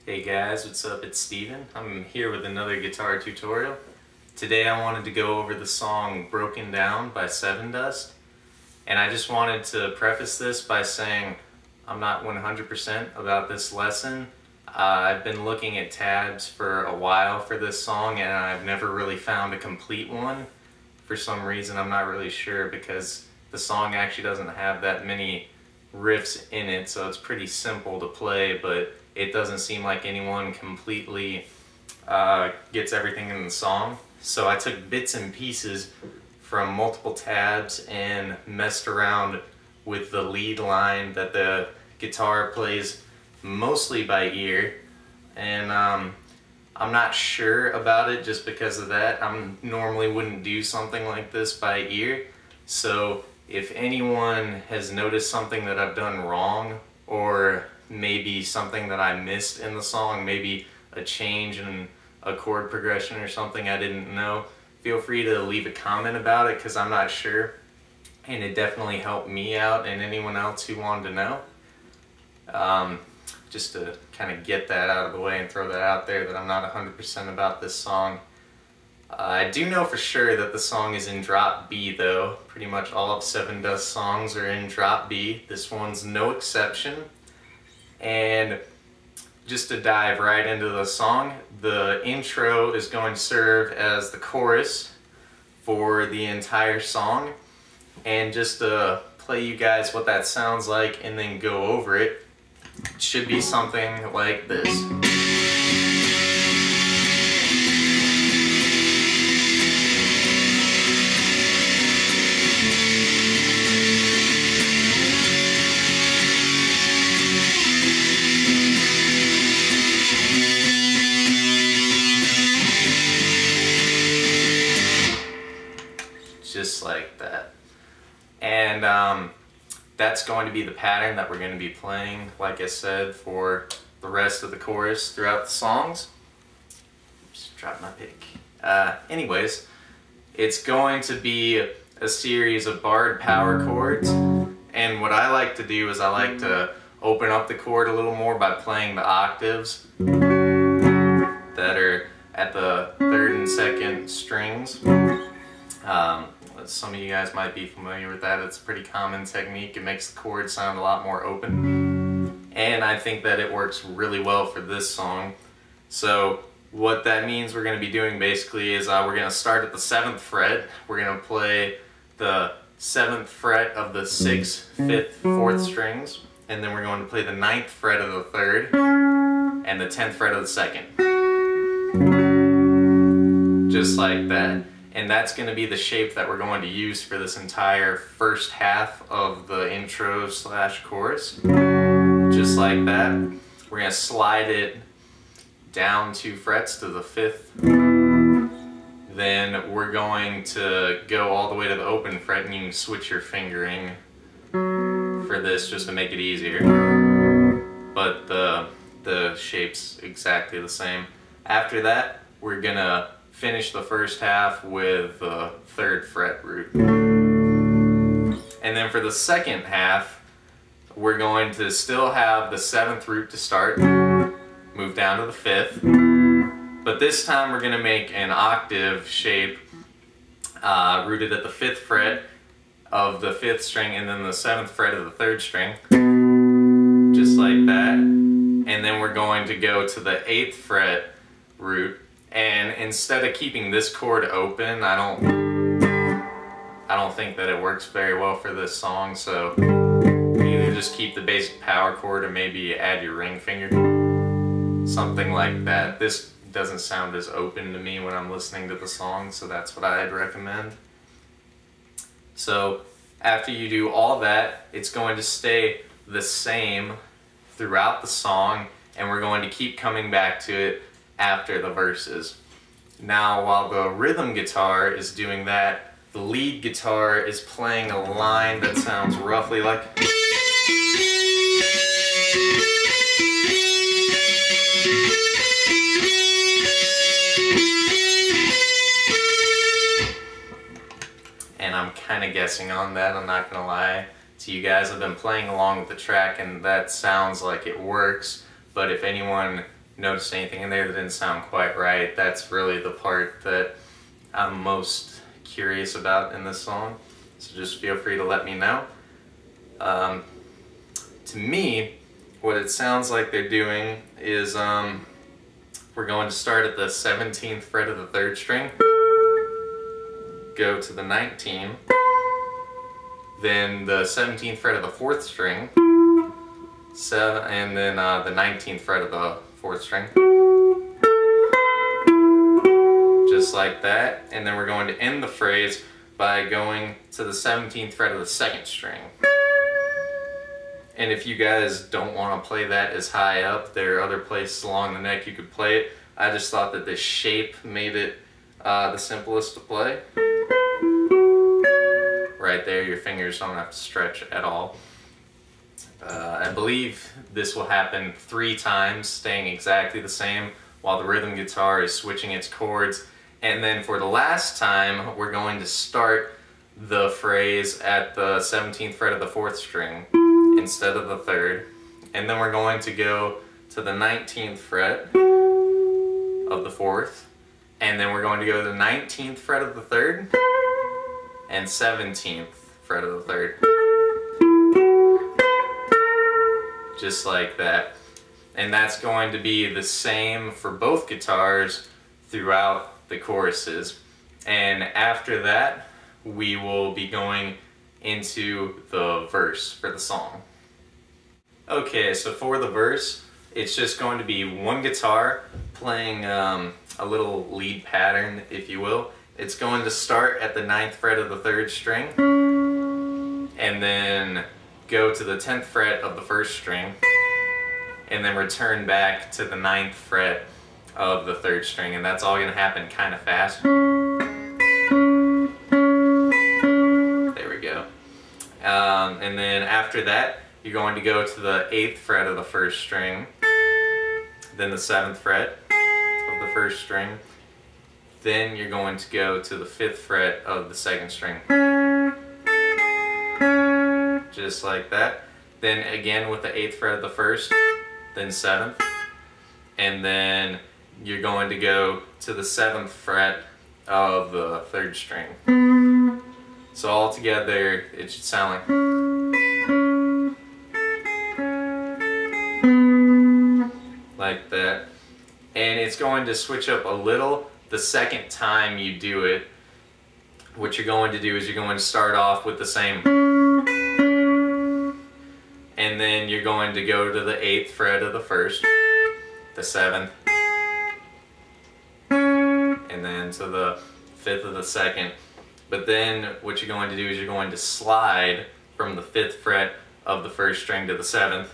Hey guys, what's up? It's Steven. I'm here with another guitar tutorial. Today I wanted to go over the song Broken Down by Sevendust. And I just wanted to preface this by saying I'm not 100% about this lesson. I've been looking at tabs for a while for this song and I've never really found a complete one. For some reason I'm not really sure, because the song actually doesn't have that many riffs in it, so it's pretty simple to play, but it doesn't seem like anyone completely gets everything in the song. So I took bits and pieces from multiple tabs and messed around with the lead line that the guitar plays mostly by ear, and I'm not sure about it just because of that. I normally wouldn't do something like this by ear, so if anyone has noticed something that I've done wrong, or maybe something that I missed in the song, maybe a change in a chord progression or something I didn't know, feel free to leave a comment about it, because I'm not sure, and it definitely helped me out and anyone else who wanted to know. Just to kind of get that out of the way and throw that out there, that I'm not 100% about this song. I do know for sure that the song is in drop B though. Pretty much all of Sevendust songs are in drop B. This one's no exception. And just to dive right into the song, the intro is going to serve as the chorus for the entire song. And just to play you guys what that sounds like and then go over it, it should be something like this. Just like that. And that's going to be the pattern that we're going to be playing, like I said, for the rest of the chorus throughout the songs. Just drop my pick. Anyways, it's going to be a series of barred power chords, and what I like to do is I like to open up the chord a little more by playing the octaves that are at the third and second strings. Some of you guys might be familiar with that. It's a pretty common technique. It makes the chord sound a lot more open, and I think that it works really well for this song. So what that means we're going to be doing basically is we're going to start at the 7th fret. We're going to play the 7th fret of the 6th, 5th, 4th strings, and then we're going to play the 9th fret of the 3rd and the 10th fret of the 2nd. Just like that. And that's going to be the shape that we're going to use for this entire first half of the intro slash chorus. Just like that. We're going to slide it down 2 frets to the 5th. Then we're going to go all the way to the open fret, and you can switch your fingering for this just to make it easier. But the shape's exactly the same. After that, we're going to finish the first half with the 3rd fret root. And then for the second half, we're going to still have the 7th root to start, move down to the 5th, but this time we're going to make an octave shape rooted at the 5th fret of the 5th string and then the 7th fret of the 3rd string, just like that. And then we're going to go to the 8th fret root. And instead of keeping this chord open, I don't think that it works very well for this song, so either just keep the basic power chord or maybe add your ring finger. Something like that. This doesn't sound as open to me when I'm listening to the song, so that's what I'd recommend. So after you do all that, it's going to stay the same throughout the song, and we're going to keep coming back to it after the verses. Now, while the rhythm guitar is doing that, the lead guitar is playing a line that sounds roughly like, and I'm kind of guessing on that, I'm not gonna lie to you guys. I've been playing along with the track and that sounds like it works, but if anyone noticed anything in there that didn't sound quite right, that's really the part that I'm most curious about in this song. So just feel free to let me know. To me, what it sounds like they're doing is we're going to start at the 17th fret of the 3rd string, go to the 19, then the 17th fret of the 4th string, and then the 19th fret of the 4th string, just like that. And then we're going to end the phrase by going to the 17th fret of the 2nd string. And if you guys don't want to play that as high up, there are other places along the neck you could play it. I just thought that this shape made it the simplest to play. Right there, your fingers don't have to stretch at all. I believe this will happen 3 times, staying exactly the same, while the rhythm guitar is switching its chords. And then for the last time, we're going to start the phrase at the 17th fret of the 4th string instead of the 3rd. And then we're going to go to the 19th fret of the 4th. And then we're going to go to the 19th fret of the 3rd and 17th fret of the 3rd. Just like that. And that's going to be the same for both guitars throughout the choruses. And after that, we will be going into the verse for the song. Okay, so for the verse, it's just going to be one guitar playing a little lead pattern, if you will. It's going to start at the 9th fret of the 3rd string, and then go to the 10th fret of the 1st string, and then return back to the 9th fret of the 3rd string, and that's all going to happen kind of fast. There we go. And then after that, you're going to go to the 8th fret of the 1st string, then the 7th fret of the 1st string, then you're going to go to the 5th fret of the 2nd string. Just like that. Then again with the 8th fret of the 1st, then 7th, and then you're going to go to the 7th fret of the 3rd string. So all together, it should sound like that. And it's going to switch up a little the second time you do it. What you're going to do is you're going to start off with the same, and then you're going to go to the 8th fret of the 1st, the 7th, and then to the 5th of the 2nd. But then what you're going to do is you're going to slide from the 5th fret of the 1st string to the 7th,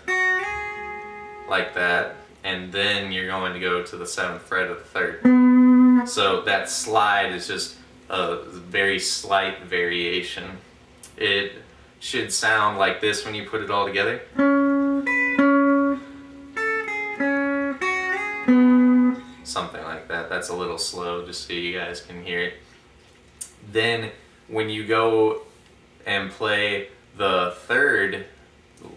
like that, and then you're going to go to the 7th fret of the 3rd. So that slide is just a very slight variation. It should sound like this when you put it all together. Something like that. That's a little slow just so you guys can hear it. Then when you go and play the 3rd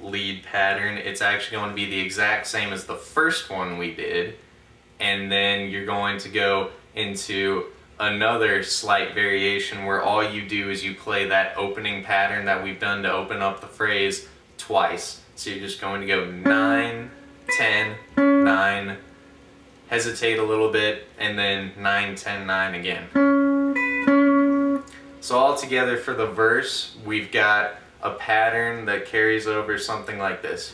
lead pattern, it's actually going to be the exact same as the first one we did, and then you're going to go into another slight variation where all you do is you play that opening pattern that we've done to open up the phrase twice. So you're just going to go 9, 10, 9, hesitate a little bit, and then 9, 10, 9 again. So all together for the verse, we've got a pattern that carries over something like this.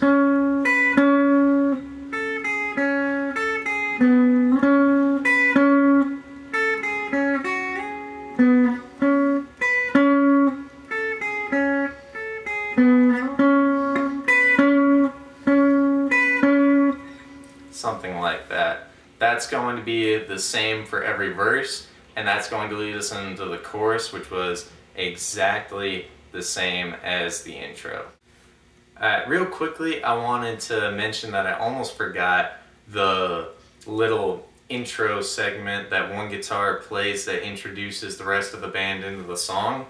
Something like that. That's going to be the same for every verse, and that's going to lead us into the chorus, which was exactly the same as the intro. Real quickly, I wanted to mention that I almost forgot the little intro segment that one guitar plays that introduces the rest of the band into the song.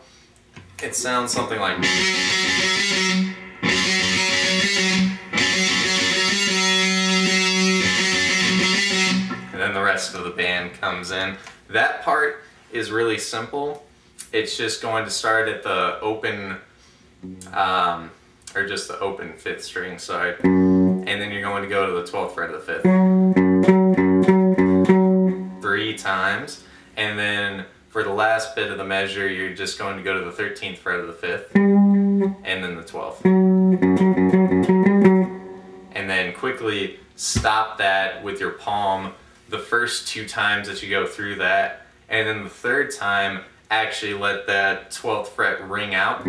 It sounds something like... then the rest of the band comes in. That part is really simple. It's just going to start at the open, or just the open 5th string, sorry. And then you're going to go to the 12th fret of the 5th 3 times. And then for the last bit of the measure, you're just going to go to the 13th fret of the 5th, and then the 12th. And then quickly stop that with your palm the first 2 times that you go through that. And then the 3rd time, actually let that 12th fret ring out.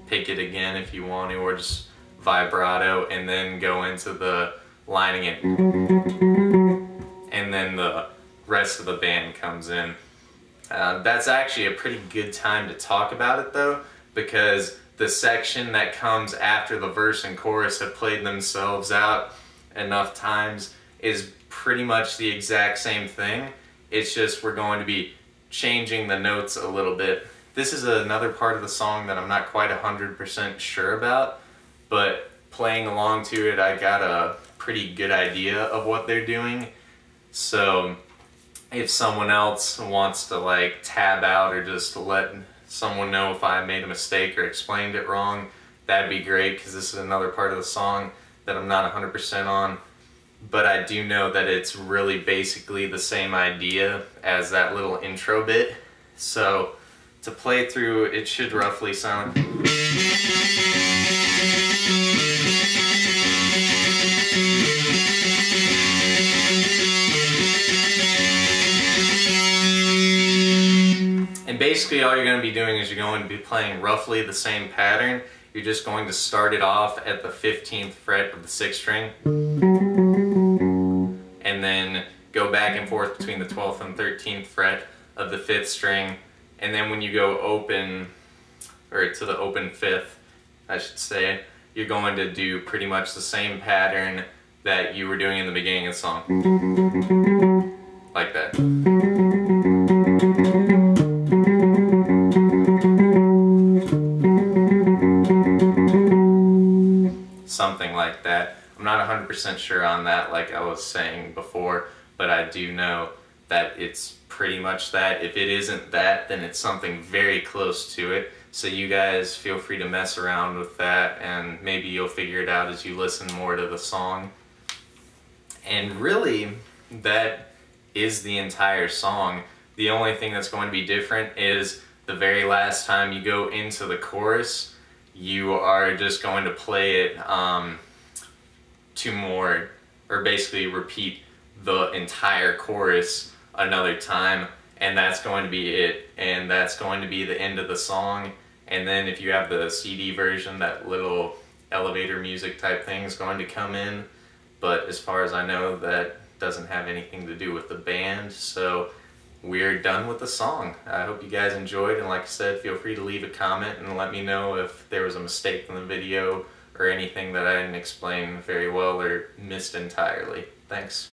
Pick it again if you want to, or just vibrato, and then go into the lining it. And then the rest of the band comes in. That's actually a pretty good time to talk about it though, because the section that comes after the verse and chorus have played themselves out enough times is pretty much the exact same thing. It's just we're going to be changing the notes a little bit. This is another part of the song that I'm not quite 100% sure about, but playing along to it, I got a pretty good idea of what they're doing. So if someone else wants to like tab out or just let someone know if I made a mistake or explained it wrong, that'd be great, because this is another part of the song that I'm not 100% on. But I do know that it's really basically the same idea as that little intro bit. So to play through, it should roughly sound. And basically all you're going to be doing is you're going to be playing roughly the same pattern. You're just going to start it off at the 15th fret of the 6th string, and then go back and forth between the 12th and 13th fret of the 5th string, and then when you go open, or to the open 5th, I should say, you're going to do pretty much the same pattern that you were doing in the beginning of the song. Like that. Something like that. I'm not 100% sure on that, like I was saying before, but I do know that it's pretty much that. If it isn't that, then it's something very close to it. So you guys feel free to mess around with that, and maybe you'll figure it out as you listen more to the song. And really, that is the entire song. The only thing that's going to be different is the very last time you go into the chorus, you are just going to play it 2 more, or basically repeat the entire chorus another time, and that's going to be it, and that's going to be the end of the song. And then if you have the CD version, that little elevator music type thing is going to come in, but as far as I know, that doesn't have anything to do with the band. So we're done with the song. I hope you guys enjoyed, and like I said, feel free to leave a comment and let me know if there was a mistake in the video or anything that I didn't explain very well or missed entirely. Thanks.